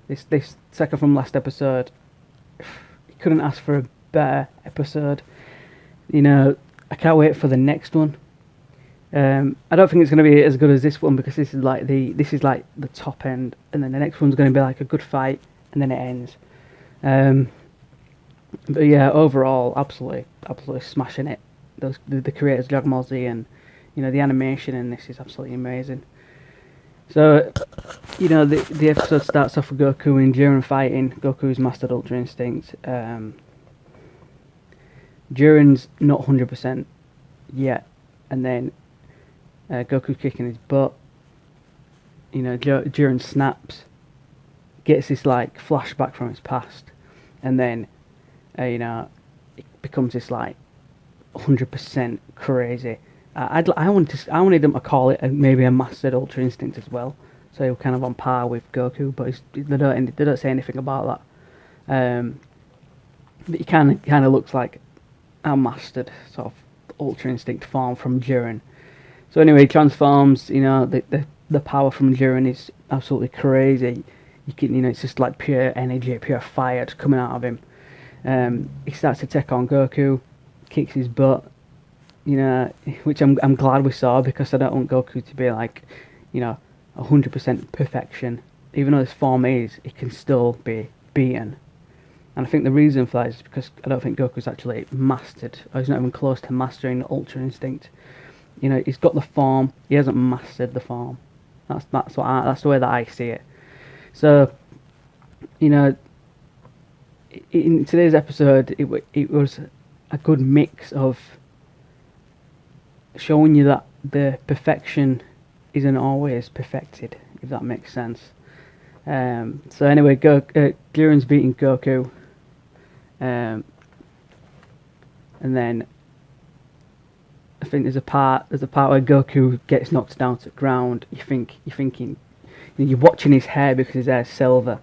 This second from last episode, you couldn't ask for a better episode. You know, I can't wait for the next one. I don't think it's going to be as good as this one because this is like the top end, and then the next one's going to be like a good fight, and then it ends. But yeah, overall, absolutely smashing it. The creators Dragon Ball Z, and the animation in this is absolutely amazing. So, the episode starts off with Goku and Jiren fighting. Goku's mastered Ultra Instinct. Jiren's not 100% yet, and then Goku kicking his butt. Jiren snaps, gets this like flashback from his past, and then it becomes this like 100% crazy. I wanted them to call it maybe a mastered Ultra Instinct as well, so he was kind of on par with Goku, but they don't say anything about that. But he kind of looks like a mastered sort of Ultra Instinct form from Jiren. So anyway, he transforms. The power from Jiren is absolutely crazy. It's just like pure energy, pure fire coming out of him. He starts to take on Goku, kicks his butt. Which I'm glad we saw, because I don't want Goku to be like, 100% perfection. Even though his form is, it can still be beaten. And I think the reason for that is because I don't think Goku's actually mastered, or he's not even close to mastering Ultra Instinct. He's got the form, he hasn't mastered the form. That's the way that I see it. So, in today's episode, it was a good mix of showing you that the perfection isn't always perfected, if that makes sense. So anyway, Jiren's beating Goku, and then I think there's a part where Goku gets knocked down to the ground. You're watching his hair because his hair's silver,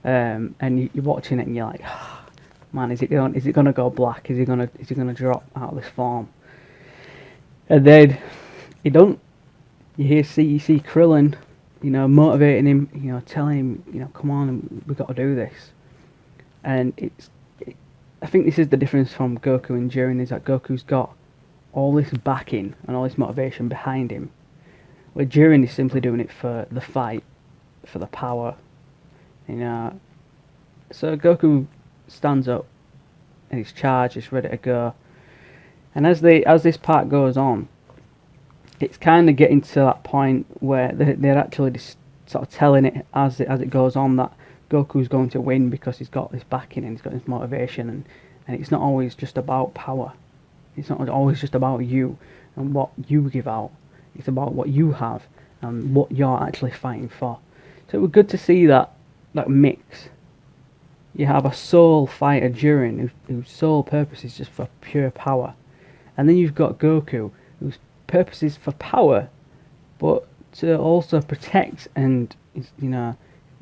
and you're watching it and you're like, oh, man, is it gonna go black? Is he gonna drop out of this form? And then you see Krillin, motivating him, telling him, come on, we've got to do this. And I think this is the difference from Goku and Jiren, is that Goku's got all this backing and all this motivation behind him, where Jiren is simply doing it for the fight, for the power. So Goku stands up and he's charged, he's ready to go. And as this part goes on, it's kind of getting to that point where they're actually just sort of telling it as it goes on that Goku's going to win because he's got this backing and he's got this motivation, and it's not always just about power. It's not always just about you and what you give out. It's about what you have and what you're actually fighting for. So it was good to see that mix. You have a soul fighter Jiren whose sole purpose is just for pure power. And then you've got Goku, whose purpose is for power, but to also protect and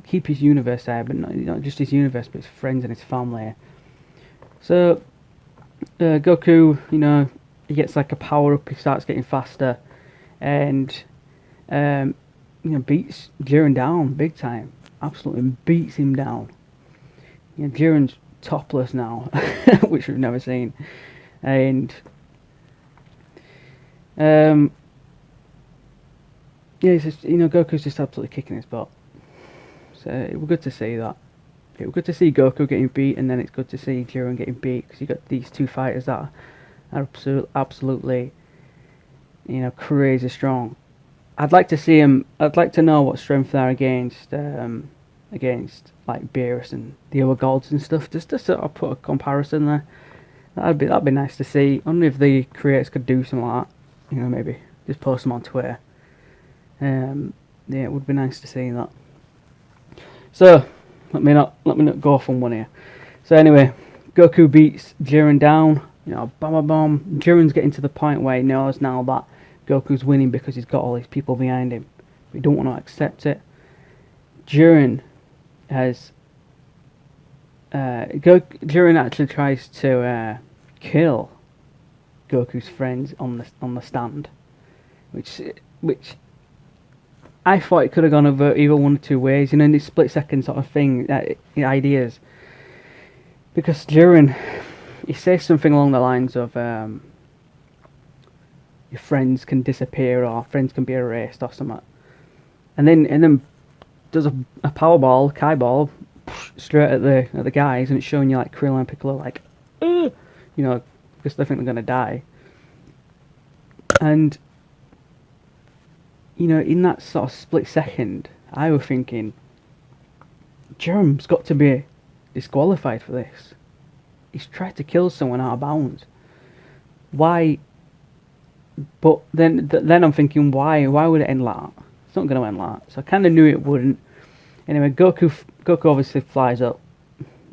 keep his universe there, but not just his universe, but his friends and his family. So Goku, he gets like a power up. He starts getting faster, and beats Jiren down big time. Absolutely beats him down. Jiren's topless now, which we've never seen, and. It's just, Goku's just absolutely kicking his butt. So it was good to see that. It was good to see Goku getting beat, and then it's good to see Jiren getting beat, because you got these two fighters that are absolutely, crazy strong. I'd like to see him. I'd like to know what strength they're against like Beerus and the other gods and stuff, just to sort of put a comparison there. That'd be nice to see. I wonder if the creators could do something like that. Maybe just post them on Twitter. It would be nice to see that. So let me not go off on one here. So anyway, Goku beats Jiren down. Bam bam bam. Jiren's getting to the point where he knows now that Goku's winning because he's got all these people behind him. We don't want to accept it. Jiren has. Jiren actually tries to kill Goku's friends on the stand, which I thought it could have gone over either one or two ways, in this split second sort of thing, ideas. Because during, he says something along the lines of, your friends can disappear or friends can be erased or something. And then does a power ball, Kai ball, straight at the guys, and it's showing you like Krillin and Piccolo like, because they think they're gonna die. And in that sort of split second, I was thinking, Jiren's got to be disqualified for this. He's tried to kill someone out of bounds. Why? But then I'm thinking, why would it end like that? It's not going to end like that. So I kind of knew it wouldn't. Anyway, Goku obviously flies up,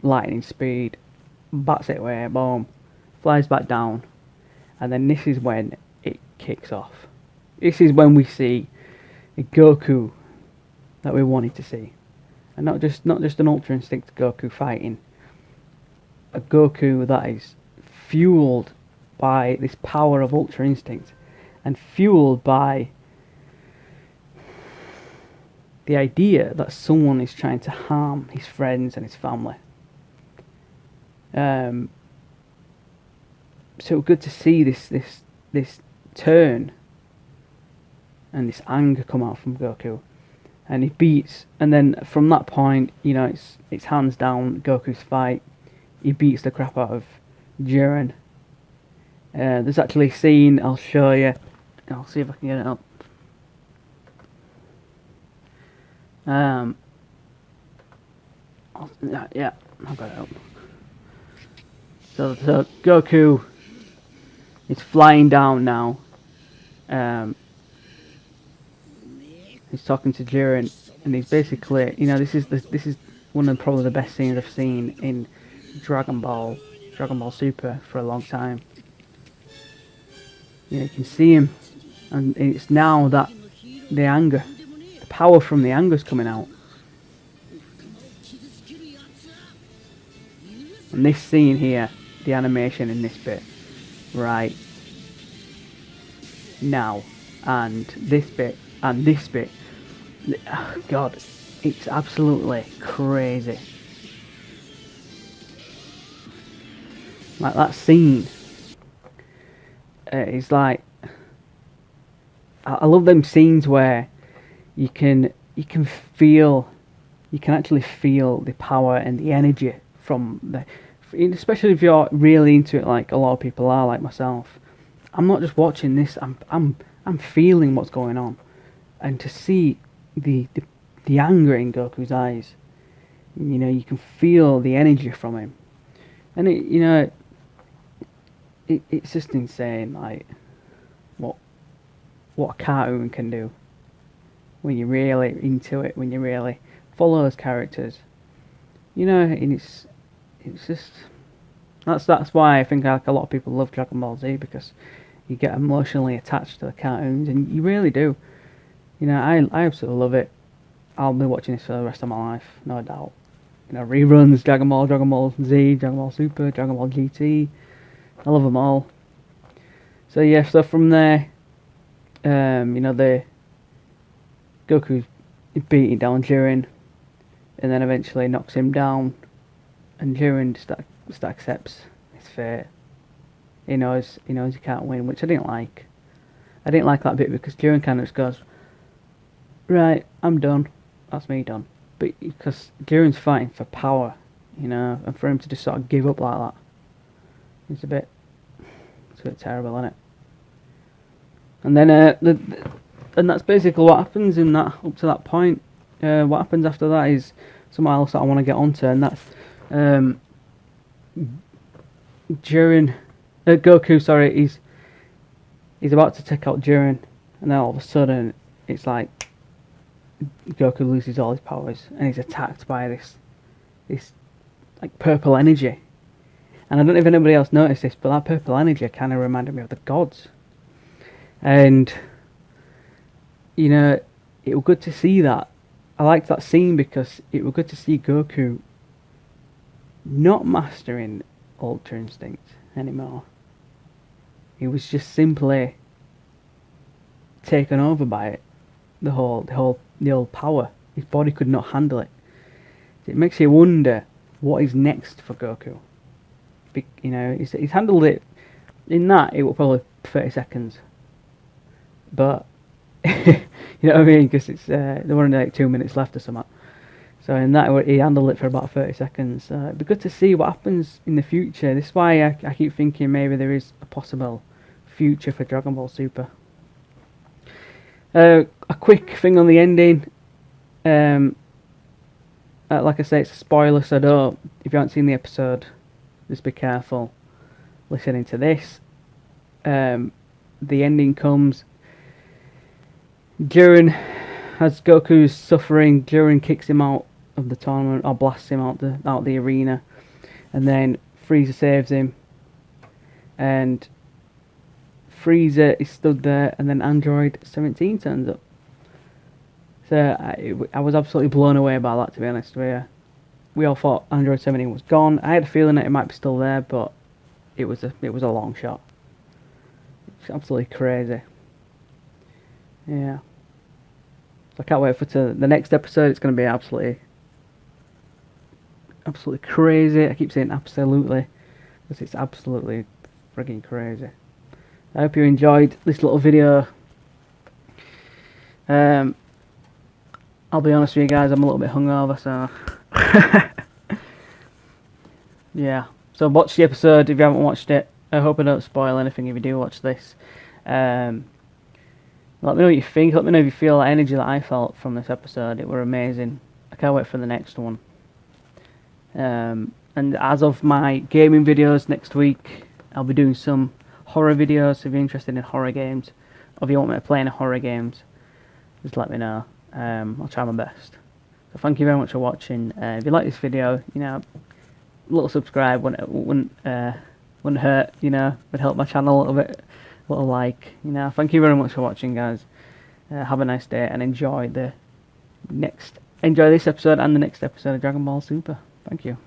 lightning speed, bats it away, boom, flies back down, and then this is when it kicks off. This is when we see a Goku that we wanted to see, and not just an Ultra Instinct Goku fighting. A Goku that is fueled by this power of Ultra Instinct, and fueled by the idea that someone is trying to harm his friends and his family. So good to see this turn and this anger come out from Goku, and he beats. And then from that point, it's hands down Goku's fight. He beats the crap out of Jiren. There's actually a scene, I'll show you. I'll see if I can get it up. Yeah, I've got it up. So Goku is flying down now. He's talking to Jiren, and he's basically, this is one of probably the best scenes I've seen in Dragon Ball Super for a long time. You can see him, and it's now that the anger, the power from the anger is coming out. And this scene here, the animation in this bit, right now, and this bit, and this bit, oh God, it's absolutely crazy. Like that scene, it's like, I love them scenes where you can actually feel the power and the energy from especially if you're really into it, like a lot of people are, like myself. I'm not just watching this, I'm feeling what's going on, and to see the anger in Goku's eyes, you can feel the energy from him, and it's just insane, like what a cartoon can do when you're really into it, when you really follow those characters, and it's just, that's why I think like a lot of people love Dragon Ball Z, because you get emotionally attached to the cartoons, and you really do. I absolutely love it. I'll be watching this for the rest of my life, no doubt. Reruns, Dragon Ball Z, Dragon Ball Super, Dragon Ball GT. I love them all. So yeah, so from there, the Goku's beating down Jiren, and then eventually knocks him down, and Jiren just accepts his fate. He knows he can't win, which I didn't like. I didn't like that bit, because Jiren kind of just goes, right, I'm done. That's me done. But because Jiren's fighting for power, and for him to just sort of give up like that, it's a bit terrible, isn't it? And then and that's basically what happens in that, up to that point. What happens after that is something else that I want to get onto, and that's Goku, sorry, he's about to take out Jiren, and then all of a sudden it's like Goku loses all his powers, and he's attacked by this like purple energy. And I don't know if anybody else noticed this, but that purple energy kind of reminded me of the gods. And it was good to see that. I liked that scene because it was good to see Goku not mastering Ultra Instinct anymore. He was just simply taken over by it, the whole power. His body could not handle it. It makes you wonder what is next for Goku. You know, he's handled it. In that, it was probably 30 seconds. But you know what I mean? Because it's there were only like 2 minutes left or something. So in that, he handled it for about 30 seconds. It'd be good to see what happens in the future. This is why I keep thinking maybe there is a possible future for Dragon Ball Super. A quick thing on the ending. Like I say, it's a spoiler, so don't, if you haven't seen the episode, just be careful listening to this. The ending comes Jiren, as Goku's suffering, Jiren kicks him out of the tournament, or blasts him out the arena, and then Frieza saves him, and Frieza is stood there, and then Android 17 turns up. So I was absolutely blown away by that, to be honest with you. We all thought Android 17 was gone. I had a feeling that it might be still there, but it was a long shot. It's absolutely crazy. Yeah. So I can't wait for the next episode. It's going to be absolutely crazy. I keep saying absolutely, because it's absolutely frigging crazy. I hope you enjoyed this little video. I'll be honest with you guys, I'm a little bit hungover, so yeah. So watch the episode if you haven't watched it. I hope I don't spoil anything if you do watch this. Let me know what you think. Let me know if you feel the energy that I felt from this episode. It were amazing. I can't wait for the next one. And as of my gaming videos next week, I'll be doing some horror videos. So if you're interested in horror games, or if you want me to play any horror games, just let me know. I'll try my best. So thank you very much for watching. If you like this video, you know, a little subscribe wouldn't hurt. You know, would help my channel a little bit. A little like. You know, thank you very much for watching, guys. Have a nice day and enjoy this episode and the next episode of Dragon Ball Super. Thank you.